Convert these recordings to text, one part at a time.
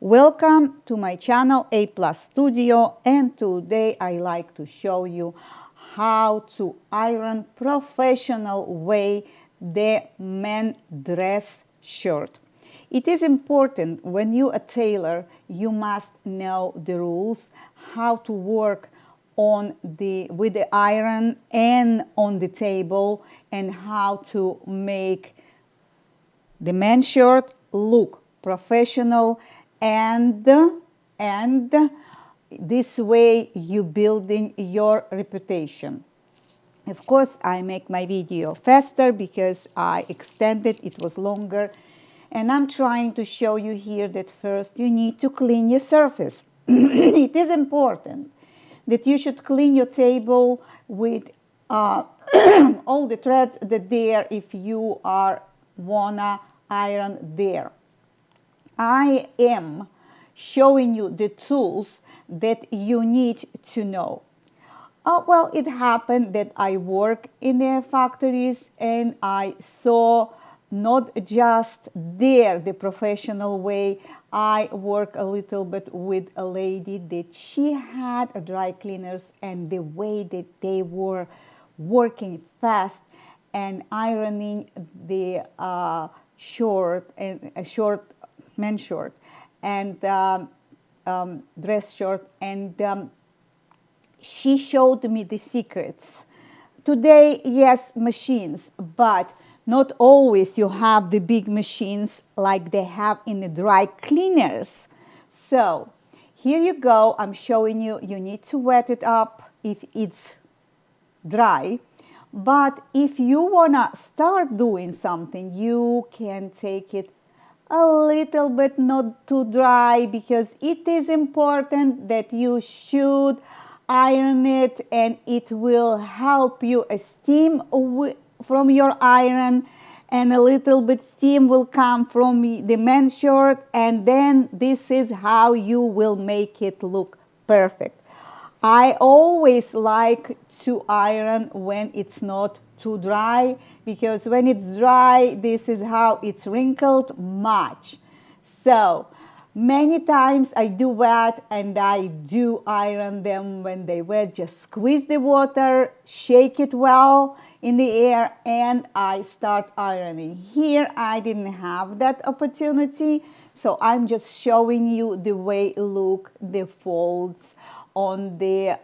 Welcome to my channel A Plus Studio, and today I like to show you how to iron professional way the men dress shirt. It is important when you a tailor, you must know the rules, how to work with the iron and on the table, and how to make the men's shirt look professional, and this way you building your reputation. Of course, I make my video faster because I extended it was longer, and I'm trying to show you here that first you need to clean your surface. It is important that you should clean your table with all the threads that there if you are wanna iron there. I am showing you the tools that you need to know. Well, it happened that I work in the factories and I saw not just there the professional way. I work a little bit with a lady that she had a dry cleaners, and the way that they were working fast and ironing the short and a short men's short and dress short, and she showed me the secrets. Today, yes, machines, but not always you have the big machines like they have in the dry cleaners. So here you go. I'm showing you. You need to wet it up if it's dry. But if you wanna start doing something, you can take it a little bit not too dry, because it is important that you should iron it, and it will help you a steam from your iron, and a little bit steam will come from the men's shirt, and then this is how you will make it look perfect. I always like to iron when it's not too dry, because when it's dry, this is how it's wrinkled much. So many times I do wet, and I do iron them when they wet. Just squeeze the water, shake it well in the air, and I start ironing. Here I didn't have that opportunity, so I'm just showing you the way it look, the folds on the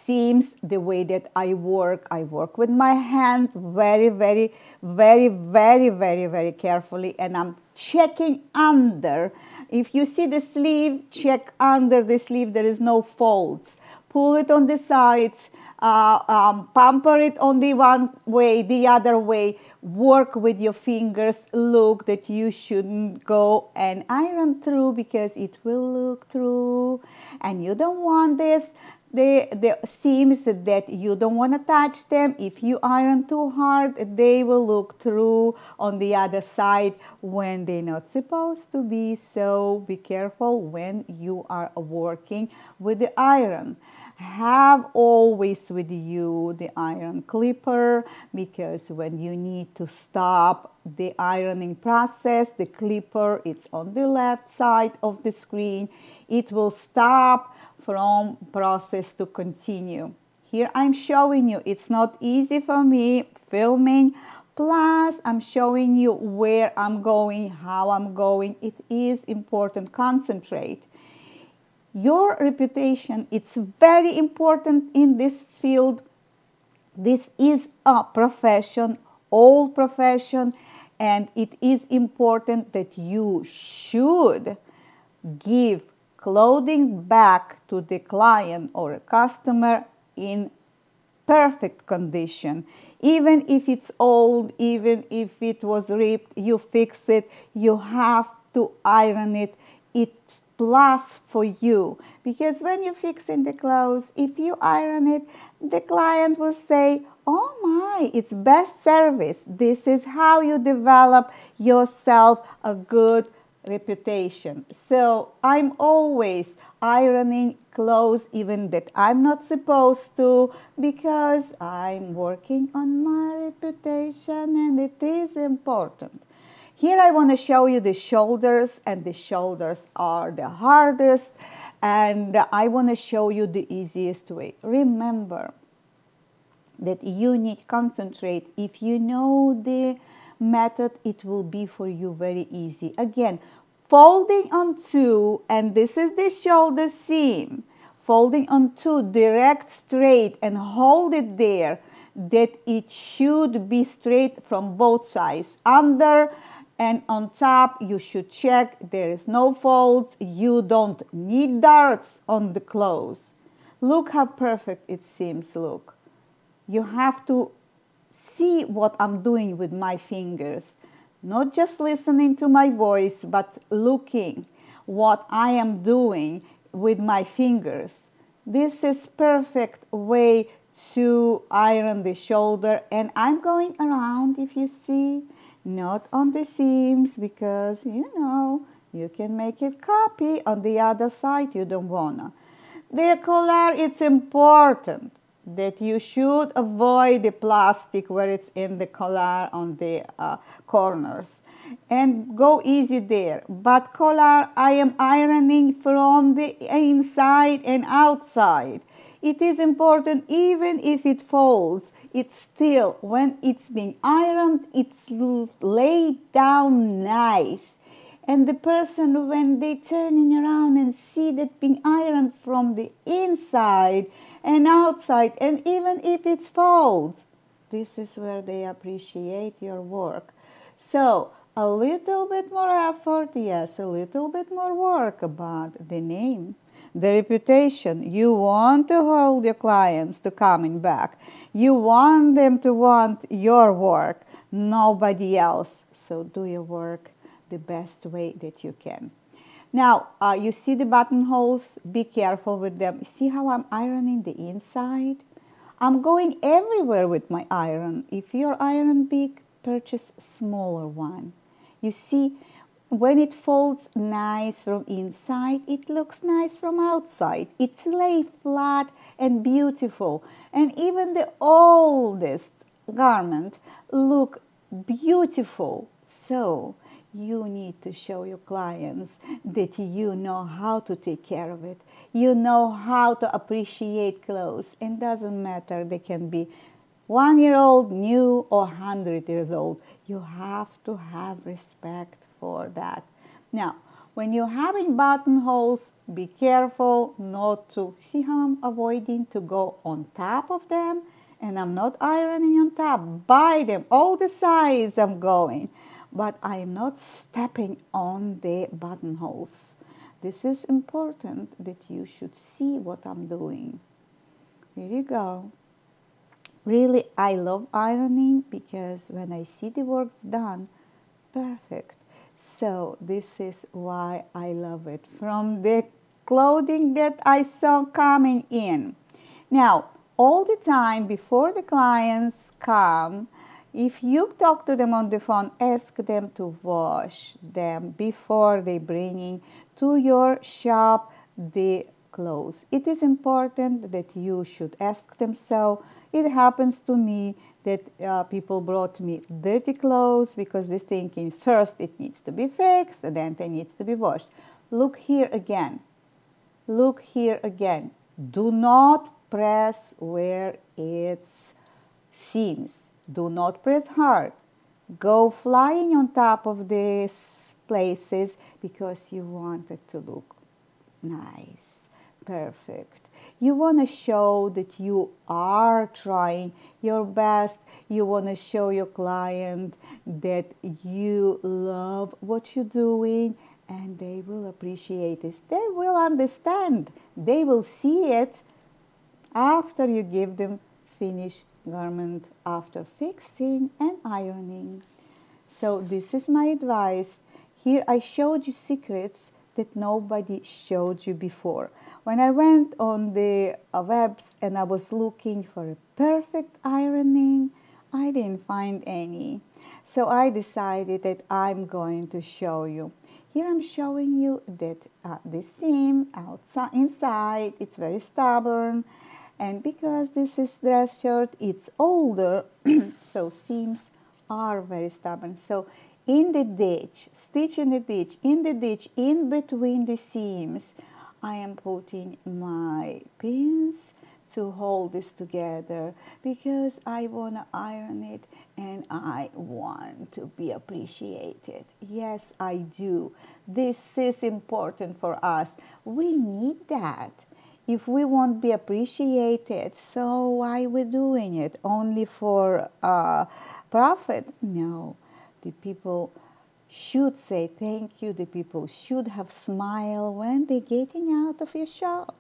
seams, the way that I work with my hands very, very, very, very, very, very carefully, and I'm checking under. If you see the sleeve, check under the sleeve, there is no folds. Pull it on the sides, pamper it on the one way, the other way. Work with your fingers. Look that you shouldn't go and iron through, because it will look through, and you don't want this. The seams that you don't want to touch them. If you iron too hard, they will look through on the other side when they're not supposed to be. So be careful when you are working with the iron. Have always with you the iron clipper, because when you need to stop the ironing process, the clipper, it's on the left side of the screen. It will stop from process to continue. Here I'm showing you, it's not easy for me filming, plus I'm showing you where I'm going, how I'm going. It is important. Concentrate. Your reputation, it's very important in this field. This is a profession, old profession, and it is important that you should give clothing back to the client or a customer in perfect condition. Even if it's old, even if it was ripped, you fix it. You have to iron it. It's plus for you, because when you're fixing the clothes, if you iron it, the client will say, oh my, it's best service. This is how you develop yourself a good reputation. So I'm always ironing clothes even that I'm not supposed to, because I'm working on my reputation, and it is important. Here I want to show you the shoulders, and the shoulders are the hardest, and I want to show you the easiest way. Remember that you need to concentrate. If you know the method, it will be for you very easy. Again, folding on two, and this is the shoulder seam. Folding on two, direct straight, and hold it there, that it should be straight from both sides. Under and on top, you should check there is no folds. You don't need darts on the clothes. Look how perfect it seems. Look. You have to see what I'm doing with my fingers, not just listening to my voice, but looking what I am doing with my fingers. This is perfect way to iron the shoulder, and I'm going around, if you see, not on the seams, because you can make it copy on the other side. You don't wanna. The collar, it's important that you should avoid the plastic where it's in the collar on the corners, and go easy there. But collar, I am ironing from the inside and outside. It is important, even if it folds, it's still, when it's being ironed, it's laid down nice. And the person, when they turning around and see that being ironed from the inside and outside, and even if it folds, this is where they appreciate your work. So a little bit more effort, yes, a little bit more work, but the name, the reputation, you want to hold your clients to coming back. You want them to want your work, nobody else. So do your work the best way that you can. Now, you see the buttonholes? Be careful with them. See how I'm ironing the inside? I'm going everywhere with my iron. If your iron big, purchase smaller one. You see, when it folds nice from inside, it looks nice from outside. It's lay flat and beautiful. And even the oldest garment look beautiful. So you need to show your clients that you know how to take care of it. You know how to appreciate clothes. And doesn't matter, they can be 1 year old, new, or 100 years old. You have to have respect for that. Now, when you're having buttonholes, be careful not to, see how I'm avoiding to go on top of them, and I'm not ironing on top, by them, all the sides I'm going, but I'm not stepping on the buttonholes. This is important that you should see what I'm doing. Here you go. Really, I love ironing because when I see the work's done, perfect. So this is why I love it. From the clothing that I saw coming in. Now, all the time before the clients come, if you talk to them on the phone, ask them to wash them before they bringing to your shop the clothes. It is important that you should ask them so. It happens to me that people brought me dirty clothes because they're thinking first it needs to be fixed and then it needs to be washed. Look here again. Look here again. Do not press where it seams. Do not press hard. Go flying on top of these places because you want it to look nice, perfect. You want to show that you are trying your best. You want to show your client that you love what you're doing, and they will appreciate this. They will understand. They will see it after you give them finished garment after fixing and ironing. So this is my advice. Here I showed you secrets that nobody showed you before. When I went on the webs and I was looking for a perfect ironing, I didn't find any. So I decided that I'm going to show you. Here I'm showing you that the seam outside, inside, it's very stubborn. And because this is dress shirt, it's older, so seams are very stubborn. So in the ditch, stitch in the ditch, in between the seams, I am putting my pins to hold this together because I want to iron it and I want to be appreciated. Yes, I do. This is important for us. We need that. If we won't be appreciated, so why we doing it? Only for profit? No. The people should say thank you. The people should have smile when they're getting out of your shop.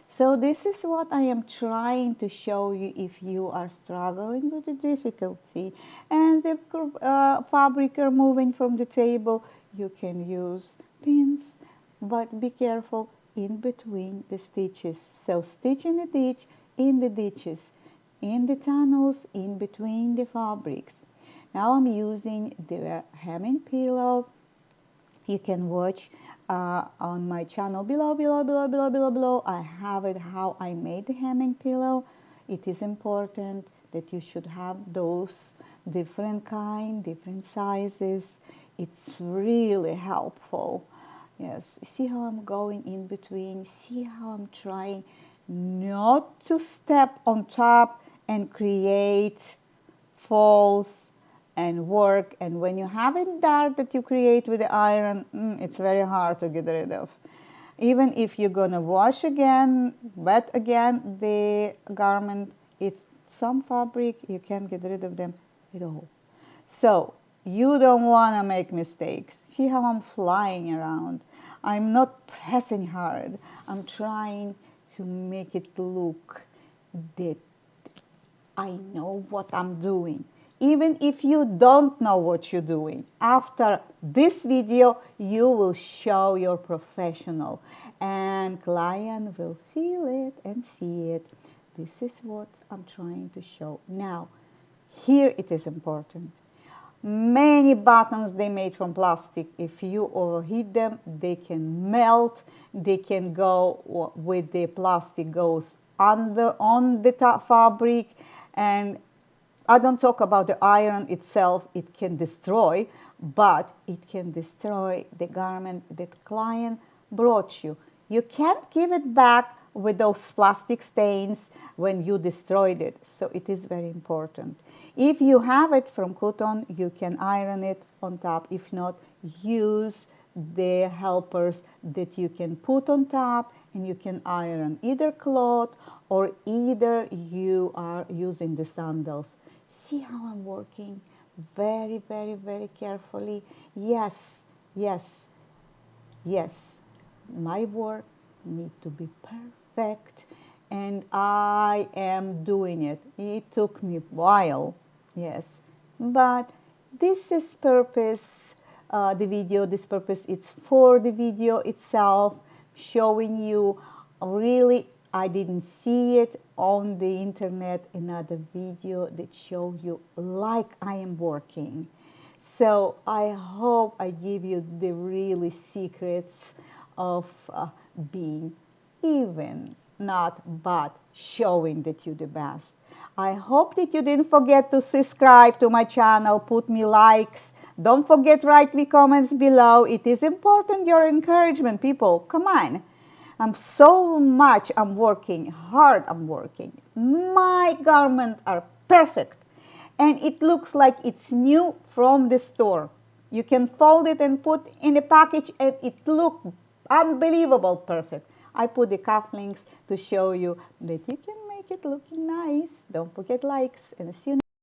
So this is what I am trying to show you if you are struggling with the difficulty and the fabric are moving from the table. You can use pins, but be careful in between the stitches. So stitch in the ditch, in the ditches, in the tunnels, in between the fabrics. Now I'm using the hemming pillow. You can watch on my channel below. I have it how I made the hemming pillow. It is important that you should have those different kind, different sizes. It's really helpful. Yes, see how I'm going in between. See how I'm trying not to step on top and create falls and work. And when you have a dart that you create with the iron, it's very hard to get rid of. Even if you're gonna wash again, wet again the garment, it's some fabric, you can't get rid of them at all. So you don't want to make mistakes. See how I'm flying around. I'm not pressing hard. I'm trying to make it look that I know what I'm doing. Even if you don't know what you're doing, after this video, you will show your professional and client will feel it and see it. This is what I'm trying to show. Now, here it is important. Many buttons they made from plastic. If you overheat them, they can melt. They can go with the plastic goes on the top fabric. And I don't talk about the iron itself. It can destroy, but it can destroy the garment that client brought you. You can't give it back with those plastic stains when you destroyed it. So it is very important. If you have it from cotton, you can iron it on top. If not, use the helpers that you can put on top and you can iron either cloth or either you are using the sandals. See how I'm working very, very, very carefully. Yes, yes, yes. My work needs to be perfect and I am doing it. It took me a while, yes, but this is purpose, the video, this purpose it's for the video itself, showing you really I didn't see it on the internet, another video that show you like I am working. So I hope I give you the really secrets of being even not but showing that you're the best. I hope that you didn't forget to subscribe to my channel, put me likes. Don't forget write me comments below. It is important your encouragement, people. Come on. I'm working hard, I'm working. My garments are perfect and it looks like it's new from the store. You can fold it and put in a package and it looks unbelievable perfect. I put the cufflinks to show you that you can make it looking nice. Don't forget likes and see you